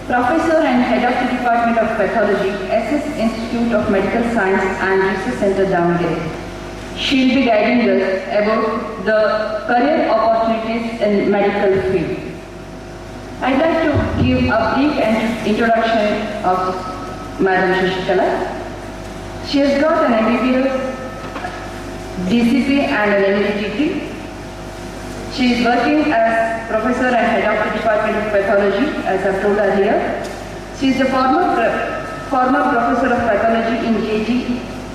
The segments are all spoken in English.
Professor and Head of the Department of Pathology, SS Institute of Medical Science and Research Center, Davangere. She will be guiding us about the career opportunities in medical field. I'd like to give a brief introduction of Madam Shashikala. She has got an MBBS, DCP and an MD degree. She is working as Professor and Head of the Department of Pathology, as I've told earlier. She is the former Professor of Pathology in KG,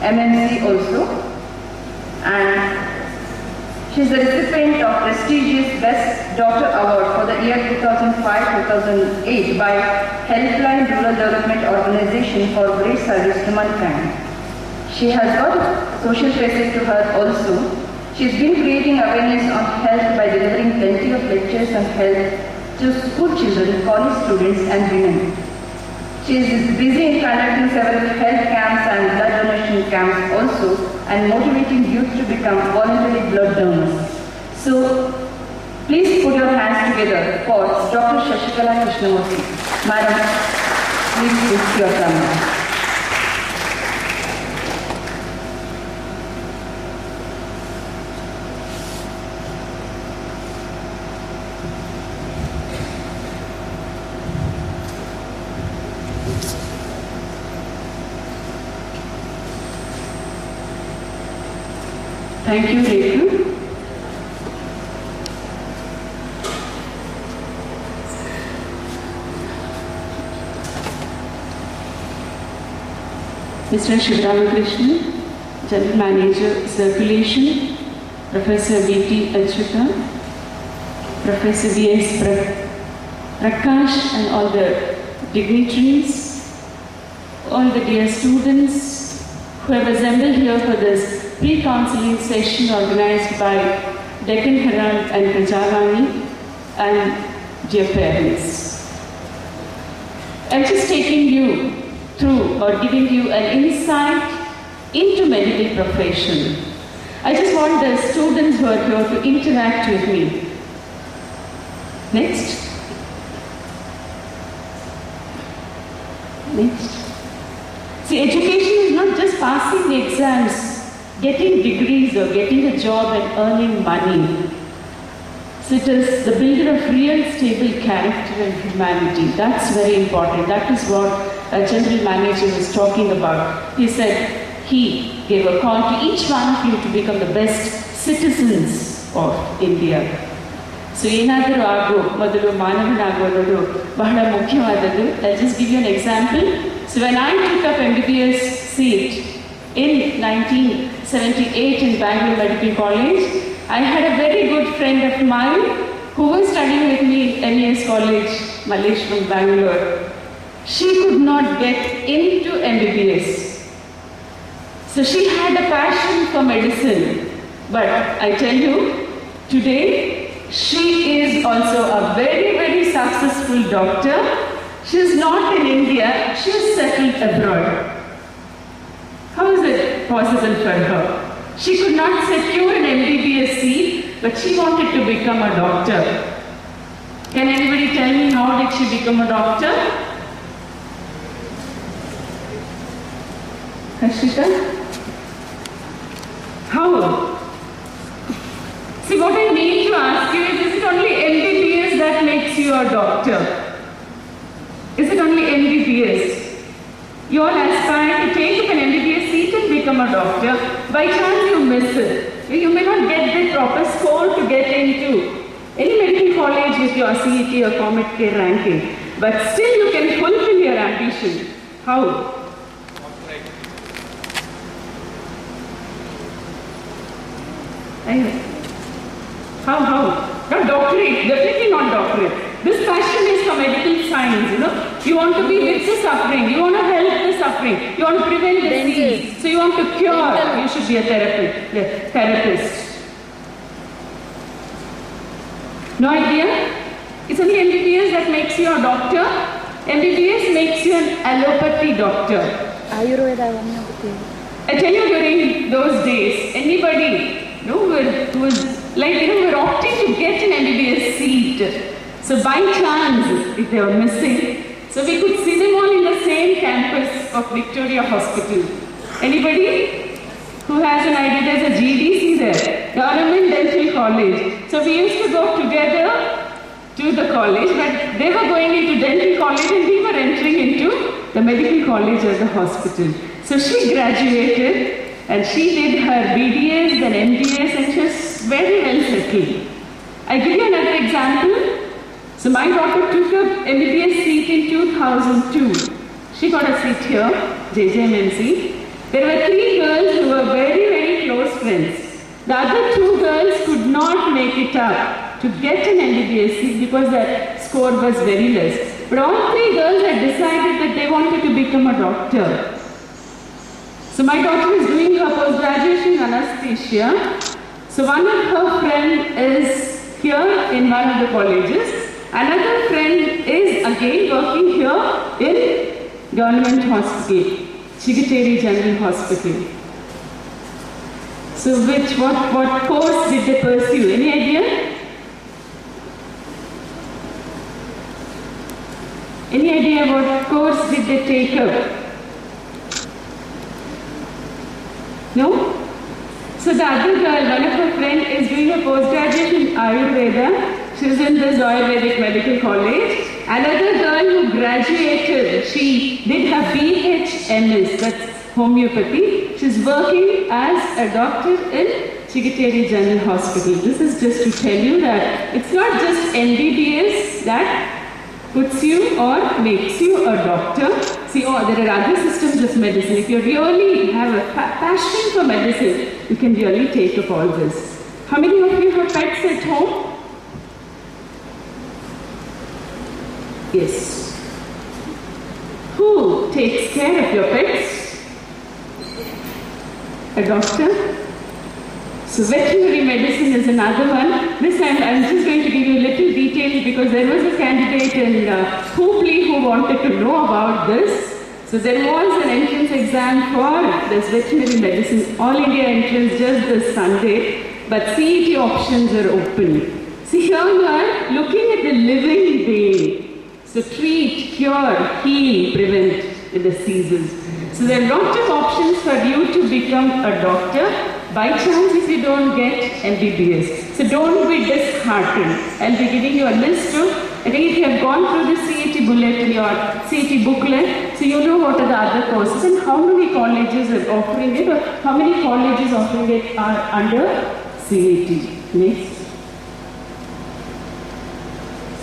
MMC also. And she is the recipient of prestigious Best Doctor Award for the year 2005-2008 by Helpline Rural Development Organization for great service to mankind. She has got a social facet to her also. She has been creating awareness on health by delivering plenty of lectures on health to school children, college students and women. She is busy in conducting several health camps and blood donation camps also, and motivating youth to become voluntary blood donors. So, please put your hands together for Dr. Shashikala Krishnamurthy. Madam, please use your camera. Thank you, Rekha. Mr. Shivram, General Manager, Circulation, Professor V.T. Achyuta, Professor V.S. Prakash and all the dignitaries, all the dear students who have assembled here for this pre-counseling session organized by Deccan Herald and Prajavani, and dear parents. I'm just taking you through or giving you an insight into medical profession. I just want the students who are here to interact with me. Next. Next. See, education is not just passing the exams, getting degrees or getting a job and earning money. So it is the builder of real stable character and humanity. That's very important. That is what a general manager was talking about. He said he gave a call to each one of you to become the best citizens of India. So ಏನಾದರೂ ಆಗೋ ಮೊದಲು ಮಾನವನಾಗೋದು ಬಹಳ ಮುಖ್ಯವಾದದ್ದು. I'll just give you an example. So when I took up MBBS seat in 1978 in Bangalore Medical College, I had a very good friend of mine who was studying with me in MES College, Malleshwaram, Bangalore. She could not get into MBBS. So she had a passion for medicine. But I tell you, today she is also a very, very successful doctor. She is not in India, she is settled abroad. How is it possible for her? She could not secure an MBBS seat, but she wanted to become a doctor. Can anybody tell me how did she become a doctor? Harshita? How? See, what I need to ask you is it only MBBS that makes you a doctor? Is it only MBBS? You all aspire to take up an MBBS seat and become a doctor. By chance you miss it. You may not get the proper score to get into any medical college with your CET or Comet K ranking. But still you can fulfill your ambition. How? How? Not doctorate, definitely not doctorate. This passion is for medical science, you know. You want to be with the suffering, you want to help the suffering, you want to prevent disease, so you want to cure, you should be a therapist. No idea? It's only MBBS that makes you a doctor. MBBS makes you an allopathy doctor. I tell you, during those days, anybody who was like, we're opting to get an MBBS seat. So by chance, if they were missing, So we could see them all in the same campus of Victoria Hospital. Anybody who has an idea? There's a GDC there, Government Dental College. So we used to go together to the college, but they were going into dental college and we were entering into the medical college or the hospital. So she graduated and she did her BDS, then MDS, and she was very well settled. I give you another example. So my daughter took a MBBS seat in 2002. She got a seat here, JJMNC. There were 3 girls who were very, very close friends. The other 2 girls could not make it up to get an MBBS seat because their score was very less. But all 3 girls had decided that they wanted to become a doctor. So my daughter is doing her post-graduation in anesthesia. So one of her friends is here in one of the colleges. Another friend is again working here in Government Hospital, Chigateri General Hospital. So what course did they pursue? Any idea? Any idea what course did they take up? No? So the other girl, one of her friends, is doing a postgraduate in Ayurveda. She's in this Ayurvedic Medical College. Another girl who graduated, she did her BHMS, that's homeopathy. She's working as a doctor in Chigateri General Hospital. This is just to tell you that it's not just MBBS that puts you or makes you a doctor. See, there are other systems of medicine. If you really have a passion for medicine, you can really take up all this. How many of you have pets at home? Yes. Who takes care of your pets? A doctor? So veterinary medicine is another one. This time I'm just going to give you little details because there was a candidate in Hooghly who wanted to know about this. So there was an entrance exam for this veterinary medicine, all India entrance just this Sunday, but CET options are open. See, here you are looking at the living being. So treat, cure, heal, prevent the diseases. So there are lots of options for you to become a doctor. By chance if you don't get MBBS. So don't be disheartened. I'll be giving you a list of, I think if you have gone through the CET bulletin, your CET booklet, so you know what are the other courses and how many colleges are offering it or how many colleges offering it are under CET. Next.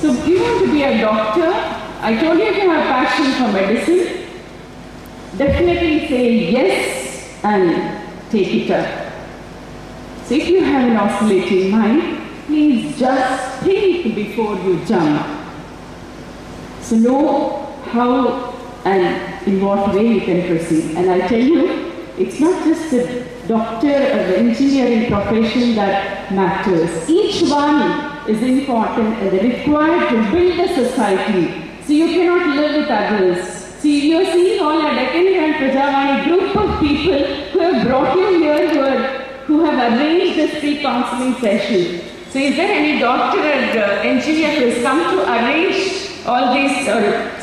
So if you want to be a doctor, I told you if you have passion for medicine, definitely say yes and take it up. So if you have an oscillating mind, please just think before you jump. So know how and in what way you can proceed. And I tell you, it's not just the doctor or the engineering profession that matters. Each one is important and they're required to build a society. So you cannot live with others. See, you're seeing all a deccanherald prajavani group of people who have brought you here, who have arranged this free counseling session. So is there any doctor or engineer who has come to arrange all these,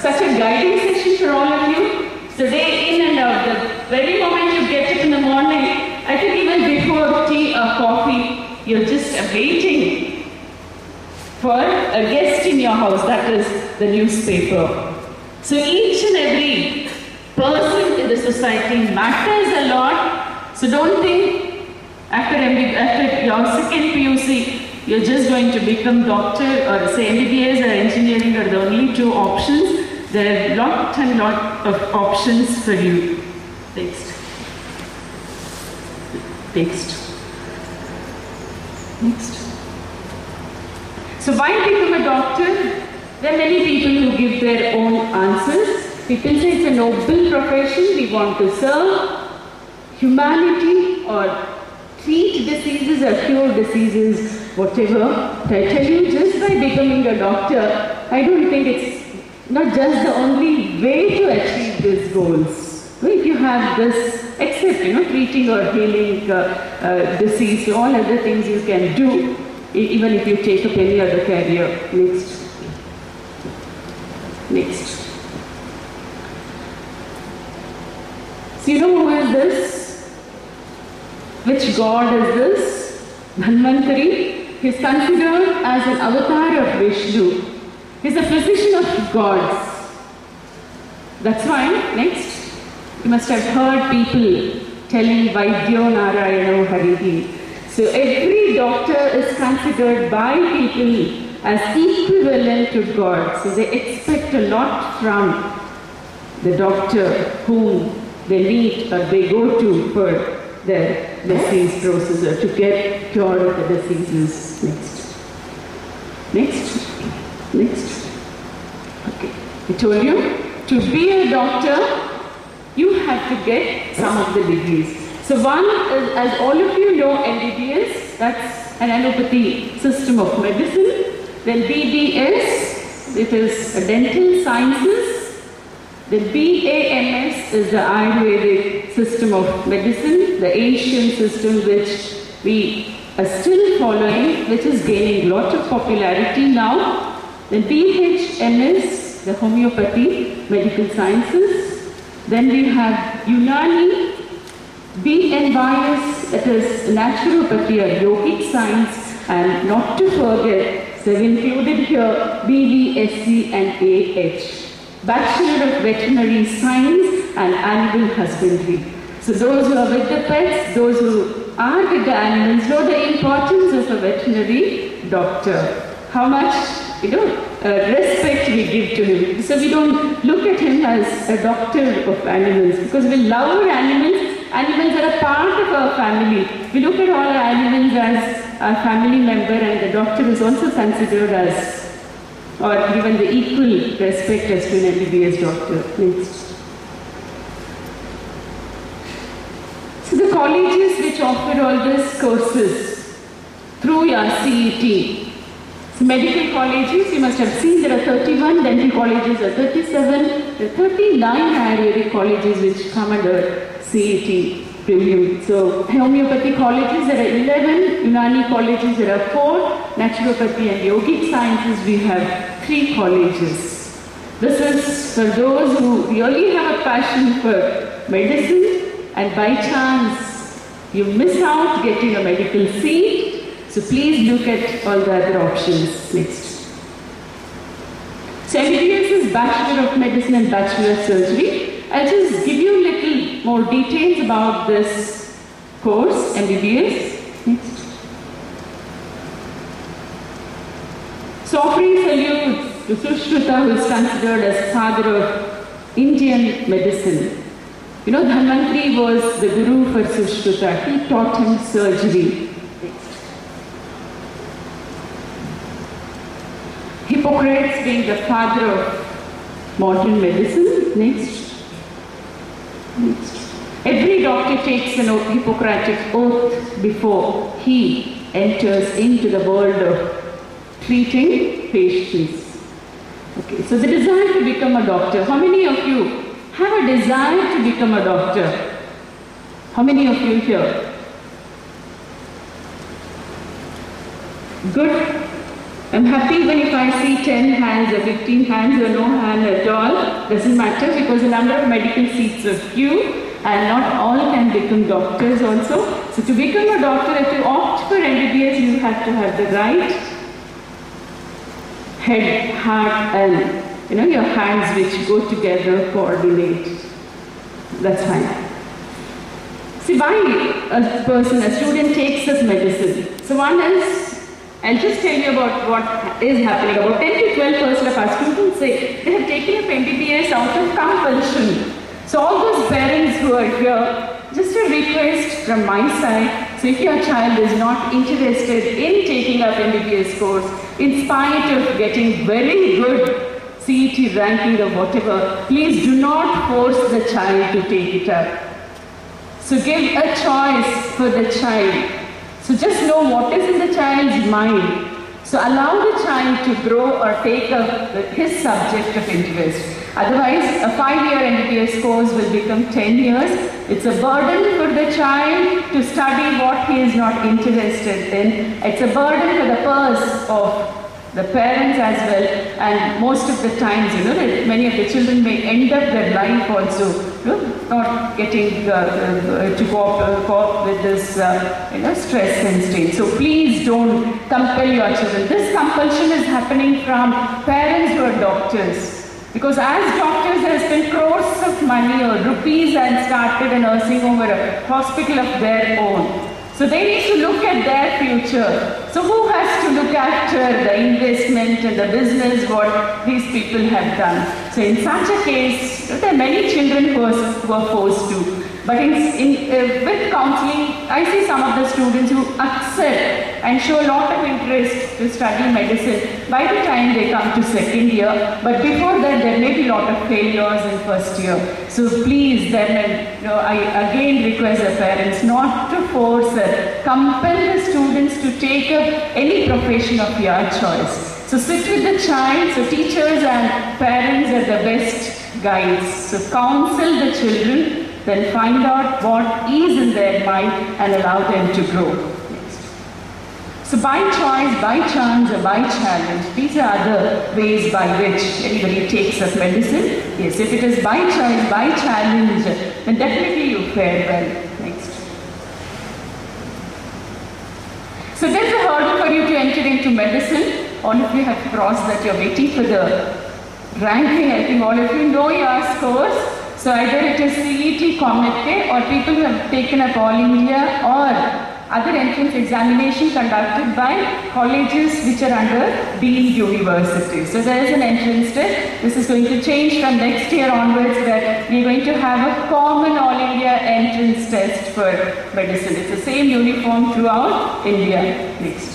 such a guiding session for all of you? So day in and out, the very moment you get up in the morning, I think even before tea or coffee, you're just waiting for a guest in your house, that is the newspaper. So each and every person in the society matters a lot. So don't think after your second PUC, you're just going to become doctor or say MBBS or engineering are the only 2 options. There are lot and lot of options for you. Next. Next. Next. So why become a doctor? There are many people who give their own answers. People say it's a noble profession, we want to serve humanity or treat diseases or cure diseases, whatever. But I tell you, just by becoming a doctor, I don't think it's not just the only way to achieve these goals. If you have this, except treating or healing disease, all other things you can do, even if you take up any other career. Next. Next. So you know who is this? Which god is this? Dhanvantari. He is considered as an avatar of Vishnu. He is a physician of gods. That's why, next, you must have heard people telling Vaidyo Narayano Harihi. So every doctor is considered by people as equivalent to God. So they expect a lot from the doctor whom they meet or they go to for their disease process or to get cured of the diseases. Next. Okay. I told you, to be a doctor, you have to get some of the degrees. So one is, as all of you know, MBBS, that's an allopathy system of medicine. Then BDS, it is a dental sciences. Then BAMS is the Ayurvedic system of medicine, the ancient system which we are still following, which is gaining a lot of popularity now. Then BHMS, the homeopathy, medical sciences. Then we have Unani, BNYS, that is naturopathy or yogic science, and not to forget, so included here BVSC and AH, Bachelor of Veterinary Science and Animal Husbandry. So those who are with the pets, those who are with the animals know the importance of a veterinary doctor. How much, respect we give to him. So we don't look at him as a doctor of animals because we love our animals. Animals are a part of our family. We look at all our animals as our family member, and the doctor is also considered as, or given the equal respect as to an MBBS doctor. Next. So the colleges which offer all these courses through your CET. So medical colleges, you must have seen there are 31, dental colleges are 37, there are 39 Ayurvedic colleges which come under CET review. So homeopathy colleges, there are 11, Unani colleges, there are 4, naturopathy and yogic sciences, we have 3 colleges. This is for those who really have a passion for medicine and by chance you miss out getting a medical seat. So please look at all the other options. Next. So MBBS is Bachelor of Medicine and Bachelor of Surgery. I'll just give you a little more details about this course, MBBS. Next. So offering salute to Sushruta, who is considered as father of Indian medicine. You know, Dhanvantari was the guru for Sushruta. He taught him surgery. Hippocrates being the father of modern medicine. Next. Every doctor takes an Hippocratic oath before he enters into the world of treating patients. Okay, so the desire to become a doctor. How many of you have a desire to become a doctor? How many of you here? Good. I'm happy even if I see 10 hands or 15 hands or no hand at all. Doesn't matter because the number of medical seats are few and not all can become doctors also. So to become a doctor, if you opt for MBBS, you have to have the right head, heart and your hands which go together, coordinate. That's fine. See, why a student takes this medicine? So one is, I'll just tell you about what is happening. About 10 to 12% of our students say they have taken up MBBS out of compulsion. So all those parents who are here, just a request from my side. So if your child is not interested in taking up MBBS course, in spite of getting very good CET ranking or whatever, please do not force the child to take it up. So give a choice for the child. So just know what is in the child's mind. So allow the child to grow or take up his subject of interest. Otherwise, a 5-year MBBS course will become 10 years. It's a burden for the child to study what he is not interested in. It's a burden for the purse of the parents as well. and most of the times, that many of the children may end up their life also, not getting to cope with this, stress and strain. So please don't compel your children. This compulsion is happening from parents who are doctors. Because as doctors, they have spent crores of money or rupees and started a nursing home or a hospital of their own. So they need to look at their future. So who has to look after the investment and the business, what these people have done? So in such a case, there are many children who are forced to. But with counseling, I see some of the students who accept and show a lot of interest to study medicine by the time they come to second year. But before that, there may be a lot of failures in first year. So please, then, I again request the parents not to force or compel the students to take up any profession of your choice. So sit with the child. So teachers and parents are the best guides. So counsel the children. Then find out what is in their mind and allow them to grow. Next. So by choice, by chance, or by challenge, these are other ways by which anybody takes up medicine. Yes, if it is by choice, by challenge, then definitely you fare well. Next. So there's a hurdle for you to enter into medicine. All of you have crossed that. You're waiting for the ranking. I think all of you know your scores. So either it is CET, COMET, or people who have taken up All India or other entrance examination conducted by colleges which are under deemed universities. So there is an entrance test. This is going to change from next year onwards, where we are going to have a common All India entrance test for medicine. It's the same uniform throughout India. Next.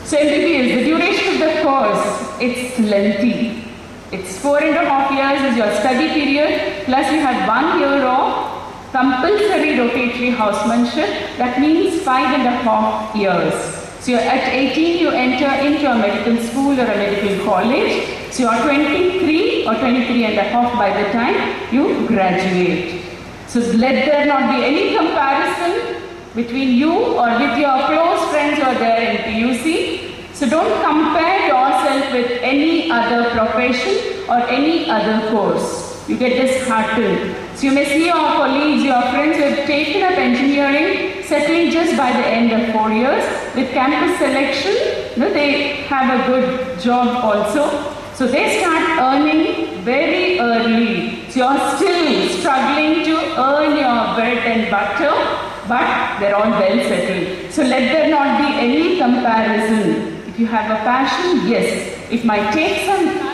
So MBBS, the duration of the course, it's lengthy. It's 4.5 years is your study period, plus you have 1 year of compulsory rotatory housemanship. That means 5.5 years. So you're at 18, you enter into a medical school or a medical college. So you're 23 or 23.5 by the time you graduate. So let there not be any comparison between you or with your close friends who are there in PUC. So don't compare yourself with any other profession or any other course. You get disheartened. So you may see your colleagues, your friends who have taken up engineering, settling just by the end of 4 years. With campus selection, they have a good job also. So they start earning very early. So you're still struggling to earn your bread and butter, but they're all well settled. So let there not be any comparison. If you have a passion, yes, it might take some time.